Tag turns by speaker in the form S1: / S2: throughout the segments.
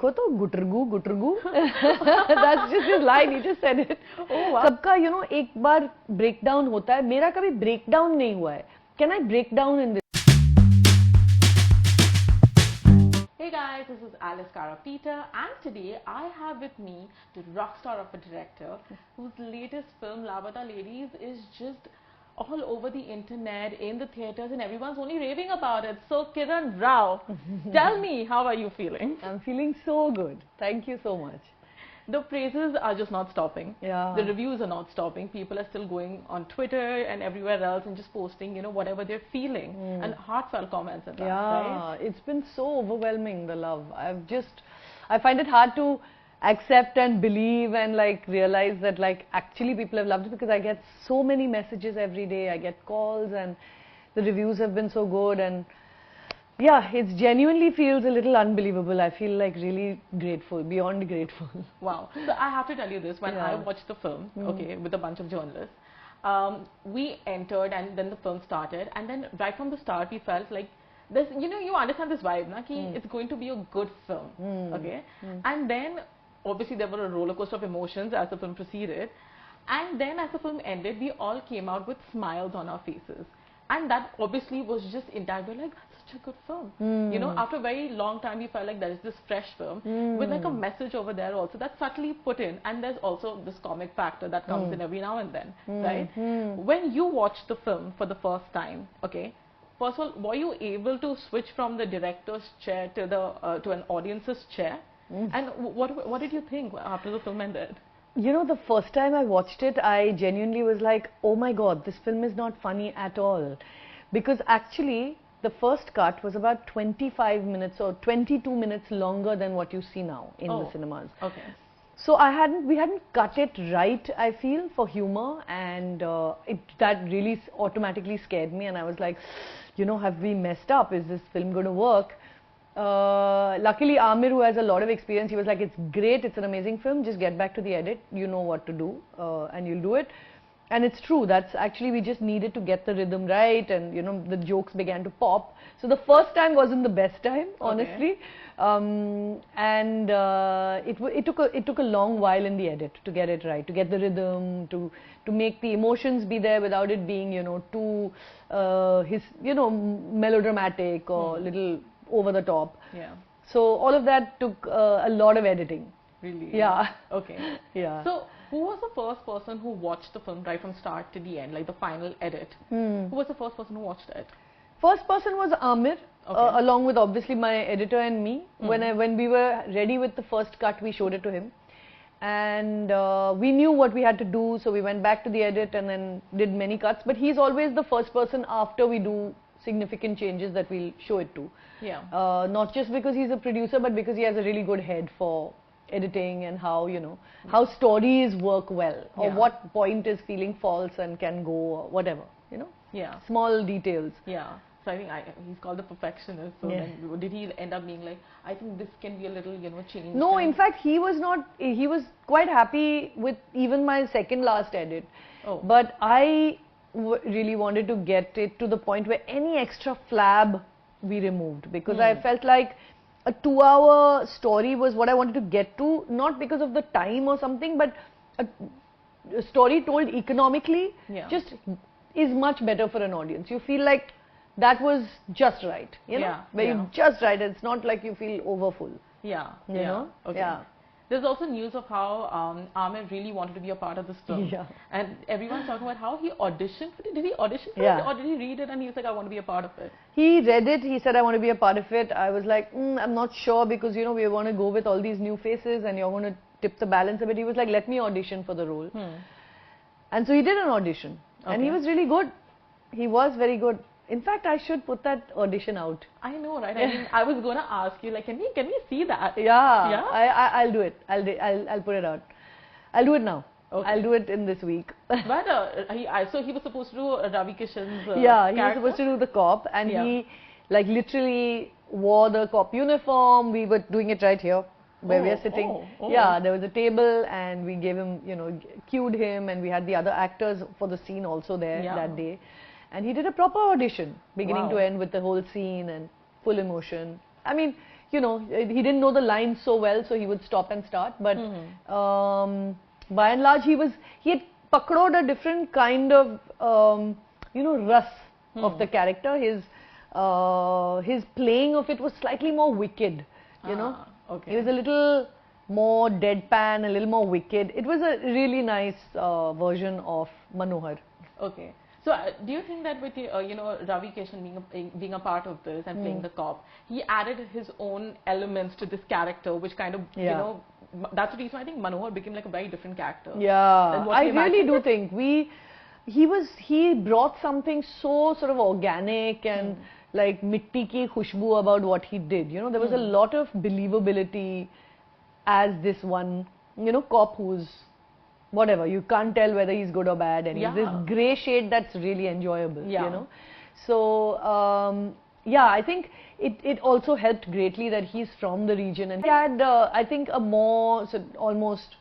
S1: देखो तो गुटरगू गुटरगू. That's just his line. He just said it.
S2: Oh wow.
S1: सबका एक बार breakdown होता है. मेरा कभी breakdown नहीं हुआ है. Can I break down in this?
S2: Hey guys, this is Alice Cara Peter, and today I have with me the rock star of a director whose latest film Laapataa Ladies is just all over the internet, in the theatres, and everyone's only raving about it. So Kiran Rao, tell me, how are you feeling?
S1: I'm feeling so good. Thank you so much.
S2: The praises are just not stopping.
S1: Yeah.
S2: The reviews are not stopping. People are still going on Twitter and everywhere else and just posting, whatever they're feeling and heartfelt comments and that, right?
S1: It's been so overwhelming, the love. I find it hard to accept and believe and realize that actually people have loved it, because I get so many messages every day. I get calls and the reviews have been so good, and yeah, it genuinely feels a little unbelievable. I feel really grateful, beyond grateful.
S2: Wow. So I have to tell you this, when I watched the film, okay, with a bunch of journalists, we entered and then the film started, and then right from the start we felt like this, you understand this vibe, na, ki it's going to be a good film, okay? And then obviously there were a roller coaster of emotions as the film proceeded, and then as the film ended, we all came out with smiles on our faces. And that obviously was just intact. We're like, such a good film. After a very long time, we felt like there is this fresh film with a message over there also that's subtly put in. And there's also this comic factor that comes in every now and then, right? When you watched the film for the first time, okay, first of all, were you able to switch from the director's chair to the to an audience's chair? And what did you think after the film ended?
S1: The first time I watched it, I genuinely was like, oh my god, this film is not funny at all. Because actually, the first cut was about 25 minutes or 22 minutes longer than what you see now in the cinemas.
S2: Okay.
S1: So we hadn't cut it right, I feel, for humor, and that really automatically scared me, and I was like, have we messed up? Is this film going to work? Luckily, Aamir, who has a lot of experience, he was like, it's great, it's an amazing film, just get back to the edit, you know what to do, and you'll do it. And it's true, that's actually, we just needed to get the rhythm right, and the jokes began to pop. So the first time wasn't the best time, honestly. Okay. It took a long while in the edit to get it right, to get the rhythm, to make the emotions be there without it being, too, melodramatic or little over the top.
S2: Yeah.
S1: So all of that took a lot of editing.
S2: Really?
S1: Yeah.
S2: Okay.
S1: Yeah.
S2: So who was the first person who watched the film right from start to the end, like the final edit? Who was the first person who watched it?
S1: First person was Aamir, along with obviously my editor and me. When we were ready with the first cut, we showed it to him. And we knew what we had to do, so we went back to the edit and then did many cuts. But he's always the first person after we do significant changes that we'll show it to.
S2: Yeah.
S1: Not just because he's a producer, but because he has a really good head for editing and how, how stories work well, or what point is feeling false and can go, or whatever,
S2: Yeah.
S1: Small details.
S2: Yeah. So I think he's called the perfectionist. So then did he end up being like, I think this can be a little, changed?
S1: No, in fact, he was quite happy with even my second last edit.
S2: Oh.
S1: But I really wanted to get it to the point where any extra flab we removed, because I felt like a 2-hour story was what I wanted to get to, not because of the time or something, but a story told economically just is much better for an audience. You feel like that was just right, just right. It's not like you feel overfull.
S2: Yeah.
S1: You know?
S2: Okay.
S1: Yeah.
S2: There's also news of how Aamir really wanted to be a part of this film.
S1: Yeah.
S2: And everyone's talking about how he auditioned for it. Did he audition for it? Or did he read it and he was like, I want to be a part of it?
S1: He read it, he said, I want to be a part of it. I was like, I'm not sure, because, we want to go with all these new faces and you're going to tip the balance a bit. He was like, let me audition for the role. And so he did an audition. And he was really good. He was very good. In fact, I should put that audition out.
S2: I know, right? I mean, I was going to ask you, like, can we see that?
S1: Yeah. I'll do it. I'll put it out. I'll do it now. Okay. I'll do it in this week.
S2: But so he was supposed to do Ravi Kishan's
S1: he was supposed to do the cop, and he literally wore the cop uniform. We were doing it right here where we are sitting. Yeah, there was a table and we gave him, cued him, and we had the other actors for the scene also there that day. And he did a proper audition, beginning to end, with the whole scene and full emotion. I mean, you know, he didn't know the lines so well, so he would stop and start. But by and large, he had pakdod a different kind of, you know, ras of the character. His playing of it was slightly more wicked, you know.
S2: Okay.
S1: He was a little more deadpan, a little more wicked. It was a really nice version of Manohar.
S2: Okay. So, do you think that with the, you know, Ravi Kishan being a part of this and playing the cop, he added his own elements to this character, which kind of, you know, that's the reason I think Manohar became like a very different character.
S1: Yeah, I really do think he brought something so sort of organic and like mitti ki khushbu about what he did. You know, there was a lot of believability as this one, you know, cop who's whatever, you can't tell whether he's good or bad, and he's this grey shade that's really enjoyable, you know. So, yeah, I think it also helped greatly that he's from the region, and he had, I think, a more almost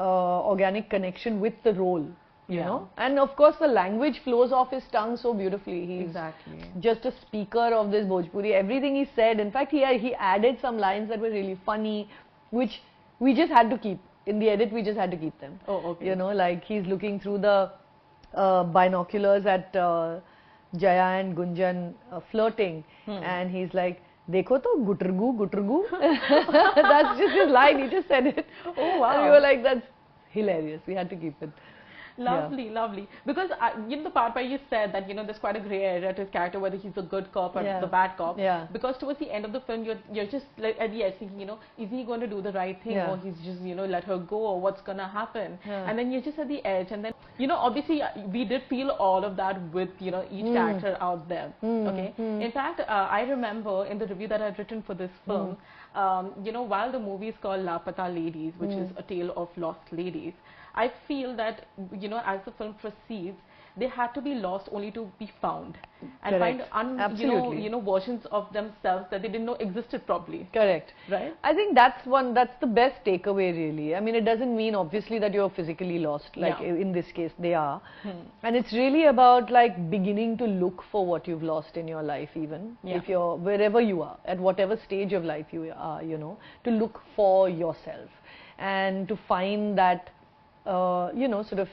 S1: organic connection with the role, you know. And of course, the language flows off his tongue so beautifully. He's just a speaker of this Bhojpuri. Everything he said, in fact, he added some lines that were really funny, which we just had to keep. In the edit, we just had to keep them.
S2: Oh, okay.
S1: You know, like he's looking through the binoculars at Jaya and Gunjan flirting, and he's like, "Dekho to gutrgu gutrgu." That's just his line. He just said it.
S2: Oh wow!
S1: And we were like, "That's hilarious." We had to keep it.
S2: Lovely, lovely. Because you know the part where you said that, you know, there's quite a grey area to his character, whether he's a good cop or the bad cop. Because towards the end of the film, you're just like at the edge thinking, you know, is he going to do the right thing, or he's just, you know, let her go, or what's gonna happen? And then you're just at the edge, and then, you know, obviously we did feel all of that with, you know, each character out there. Okay. In fact, I remember in the review that I'd written for this film, you know, while the movie is called Laapataa Ladies, which is a tale of lost ladies, I feel that, you know, as the film proceeds, they had to be lost only to be found and find you know versions of themselves that they didn't know existed properly.
S1: Correct.
S2: Right.
S1: I think that's the best takeaway really. I mean, it doesn't mean obviously that you're physically lost, like in this case they are. And it's really about like beginning to look for what you've lost in your life, even if you're wherever you are, at whatever stage of life you are, you know, to look for yourself and to find that you know, sort of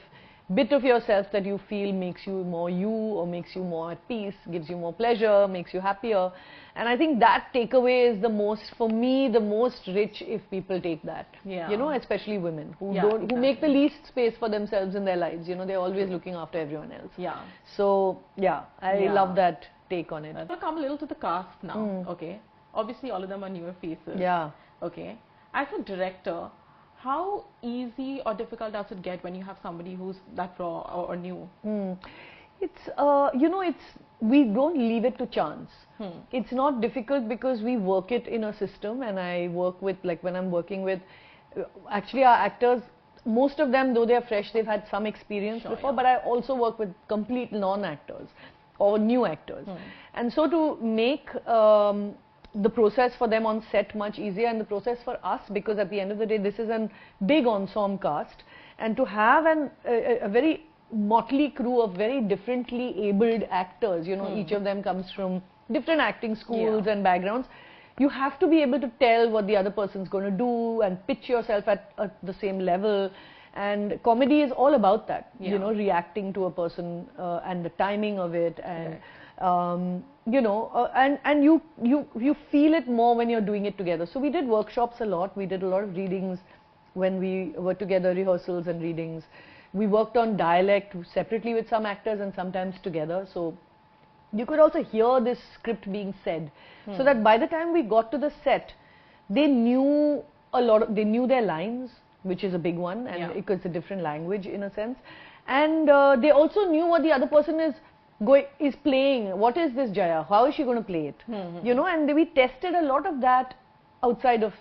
S1: bit of yourself that you feel makes you more you, or makes you more at peace, gives you more pleasure, makes you happier. And I think that takeaway is the most, for me, the most rich if people take that. You know, especially women who who make the least space for themselves in their lives. You know, they're always looking after everyone else. So, I love that take on it.
S2: We'll come a little to the cast now. Okay. Obviously, all of them are newer faces. Okay. As a director, how easy or difficult does it get when you have somebody who's that raw or new?
S1: It's, you know, we don't leave it to chance. It's not difficult because we work it in a system, and I work with, like when I'm working with, actually our actors, most of them, though they're fresh, they've had some experience before, but I also work with complete non-actors or new actors. And so to make the process for them on set much easier, and the process for us, because at the end of the day this is a big ensemble cast, and to have a very motley crew of very differently abled actors, you know, each of them comes from different acting schools and backgrounds. You have to be able to tell what the other person's going to do and pitch yourself at the same level. And comedy is all about that, you know, reacting to a person and the timing of it, and you know, and you feel it more when you're doing it together. So we did workshops a lot. We did a lot of readings when we were together, rehearsals and readings. We worked on dialect separately with some actors and sometimes together. So you could also hear this script being said, so that by the time we got to the set, they knew they knew their lines, which is a big one, and because it's a different language in a sense, and they also knew what the other person is playing. What is this Jaya? How is she going to play it? You know, and we tested a lot of that outside of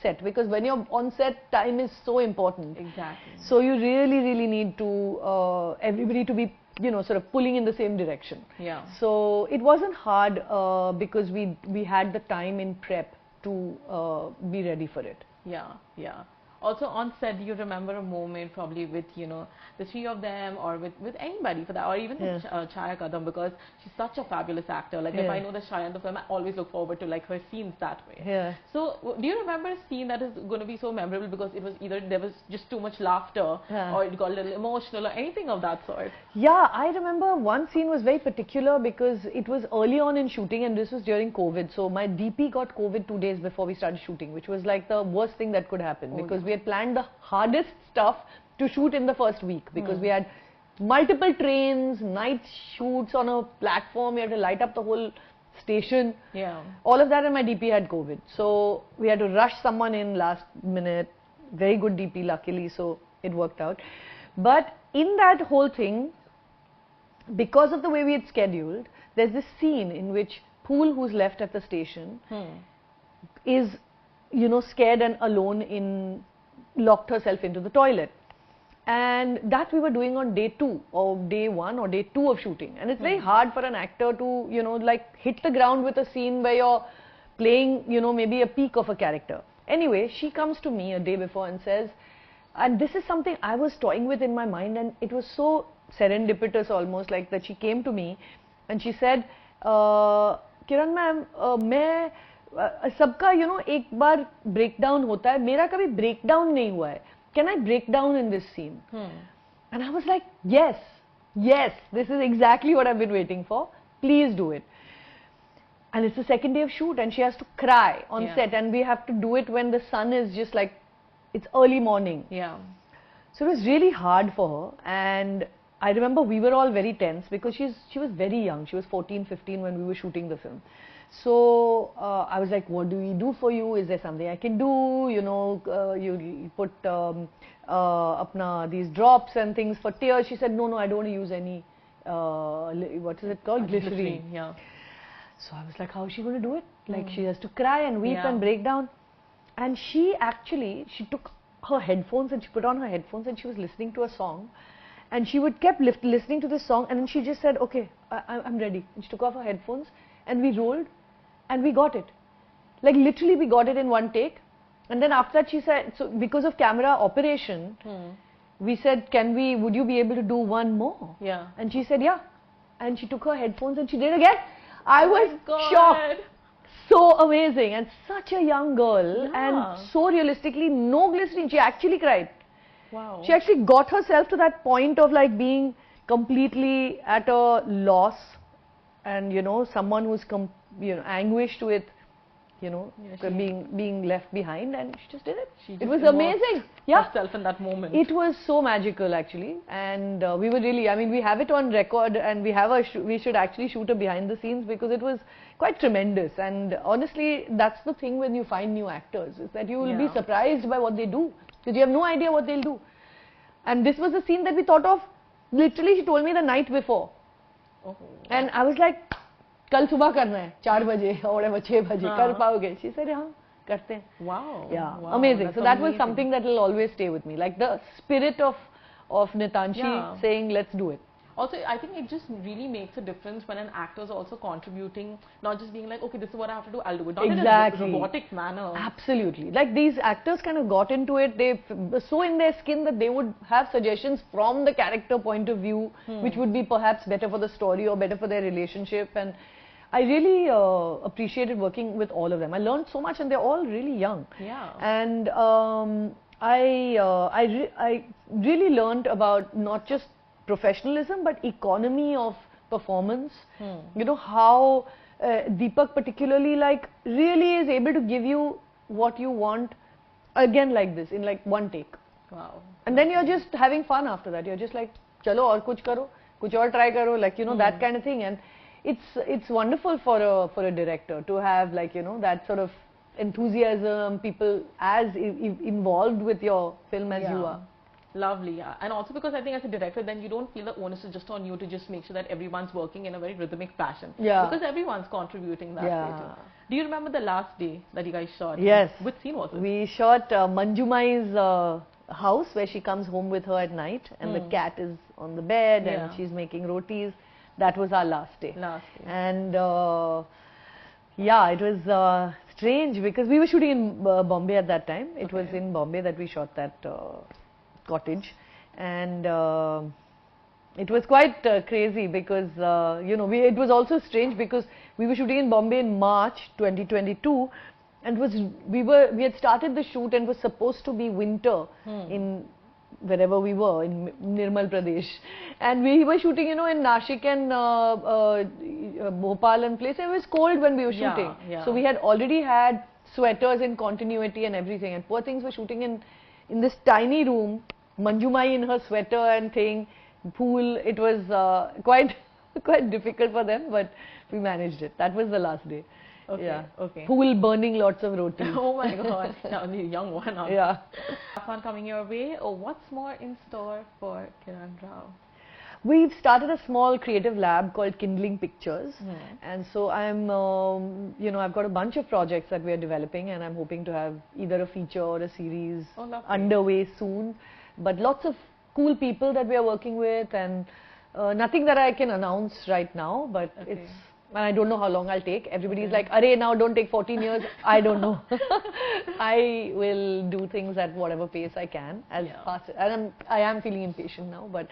S1: set, because when you're on set, time is so important.
S2: Exactly.
S1: So you really need to everybody to be, you know, sort of pulling in the same direction. So it wasn't hard because we had the time in prep to be ready for it.
S2: Also on set, do you remember a moment probably with, you know, the three of them, or with anybody for that, or even with Cara, because she's such a fabulous actor. Like if I know the Shaya in the film, I always look forward to like her scenes that way.
S1: Yeah.
S2: So do you remember a scene that is going to be so memorable because it was either there was just too much laughter, or it got a little emotional, or anything of that sort?
S1: Yeah, I remember one scene was very particular because it was early on in shooting, and this was during COVID. So my DP got COVID 2 days before we started shooting, which was like the worst thing that could happen, because we had planned the hardest stuff to shoot in the first week, because we had multiple trains, night shoots on a platform, we had to light up the whole station.
S2: Yeah.
S1: All of that, and my DP had COVID. So we had to rush someone in last minute. Very good DP, luckily, so it worked out. But in that whole thing, because of the way we had scheduled, there's this scene in which Pool, who's left at the station, is, you know, scared and alone, locked herself into the toilet. And that we were doing on day 2 or day 1 or day 2 of shooting. And it's very hard for an actor to, you know, like hit the ground with a scene where you're playing, you know, maybe a peak of a character. Anyway, she comes to me a day before and says, and this is something I was toying with in my mind, and it was so serendipitous almost, like that she came to me and she said, Kiran ma'am, मैं सबका, you know, एक बार breakdown होता है, मेरा कभी breakdown नहीं हुआ है. Can I break down in this scene? And I was like, yes, this is exactly what I've been waiting for. Please do it. And it's the second day of shoot, and she has to cry on set, and we have to do it when the sun is just like, it's early morning.
S2: Yeah.
S1: So it was really hard for her, and I remember we were all very tense because she was very young. She was 14, 15 when we were shooting the film. So I was like, what do we do for you? Is there something I can do? You know, you put these drops and things for tears. She said, no, I don't want to use any, what is it called? Glycerine.
S2: Yeah.
S1: So I was like, how is she going to do it? Like she has to cry and weep and break down. And she took her headphones and she put on her headphones and she was listening to a song. And she would kept listening to this song, and then she just said, okay, I'm ready. And she took off her headphones and we rolled and we got it. Like literally we got it in one take. And then after that she said, so because of camera operation, we said, would you be able to do one more?
S2: Yeah.
S1: And she said, yeah. And she took her headphones and she did it again. I was shocked. So amazing, and such a young girl, and so realistically, no glycerine. She actually cried.
S2: Wow.
S1: She actually got herself to that point of like being completely at a loss, and you know, someone who's anguished with, you know, being left behind, and she just did it. It was amazing.
S2: Herself in that moment.
S1: It was so magical actually, and we were really, I mean, we have it on record, and we should actually shoot a behind the scenes because it was quite tremendous. And honestly, that's the thing when you find new actors, is that you will be surprised by what they do, because you have no idea what they'll do. And this was a scene that we thought of, literally she told me the night before. And I was like, कल सुबह करना है 4 बजे और 6 बजे कर पाओगे? She said, हाँ करते हैं.
S2: Wow.
S1: Yeah, amazing. So that was something that will always stay with me, like the spirit of Nitanshi saying, let's do it.
S2: Also, I think it just really makes a difference when an actor is also contributing, not just being like, okay, this is what I have to do, I'll do it. Not in a robotic manner.
S1: Absolutely. Like these actors kind of got into it, they were so in their skin that they would have suggestions from the character point of view, which would be perhaps better for the story or better for their relationship. And I really appreciated working with all of them. I learned so much, and they're all really young.
S2: Yeah.
S1: And I really learned about not just professionalism but economy of performance. You know how Deepak particularly like really is able to give you what you want again like this in like one take.
S2: Wow.
S1: And then you're just having fun after that. You're just like, chalo aur kuch karo, kuch aur try karo, like, you know, that kind of thing. And it's wonderful for a director to have, like, you know, that sort of enthusiasm, people as involved with your film as you are.
S2: Lovely, yeah. And also because I think as a director, then you don't feel the onus is just on you to just make sure that everyone's working in a very rhythmic fashion.
S1: Yeah.
S2: Because everyone's contributing that way too. Do you remember the last day that you guys shot?
S1: Yes.
S2: Which scene was it?
S1: We shot Manjumai's house, where she comes home with her at night, and the cat is on the bed and she's making rotis. That was our last day.
S2: Last day.
S1: And yeah, it was strange because we were shooting in Bombay at that time. It was
S2: Okay.
S1: in Bombay that we shot that cottage, and it was quite crazy because you know, it was also strange because we were shooting in Bombay in March 2022, and we had started the shoot and it was supposed to be winter in wherever we were in Nirmal Pradesh, and we were shooting, you know, in Nashik and Bhopal and place. It was cold when we were
S2: Yeah,
S1: shooting,
S2: yeah.
S1: so we had already had sweaters in continuity and everything, and poor things were shooting in this tiny room. Manjumai in her sweater and thing, pool. It was quite difficult for them, but we managed it. That was the last day.
S2: Okay,
S1: Yeah.
S2: okay.
S1: Pool burning lots of rotis.
S2: Oh my God, now the young one. Huh?
S1: Yeah.
S2: Have fun coming your way. Oh, what's more in store for Kiran Rao?
S1: We've started a small creative lab called Kindling Pictures, and so I'm, you know, I've got a bunch of projects that we are developing, and I'm hoping to have either a feature or a series underway soon. But lots of cool people that we are working with, and nothing that I can announce right now, but it's. And I don't know how long I'll take. Everybody's like, "Arey, now don't take 14 years." I don't know. I will do things at whatever pace I can, as fast. And I am feeling impatient now, but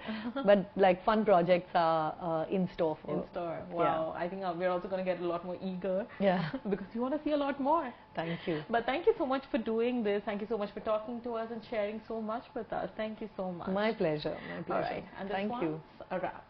S1: like fun projects are in store for.
S2: In store. Wow. I think we're also going to get a lot more eager.
S1: Yeah.
S2: Because you want to see a lot more.
S1: Thank you.
S2: But thank you so much for doing this. Thank you so much for talking to us and sharing so much with us. Thank you so much.
S1: My pleasure. My pleasure.
S2: All right. And this
S1: Thank you.
S2: one's a wrap.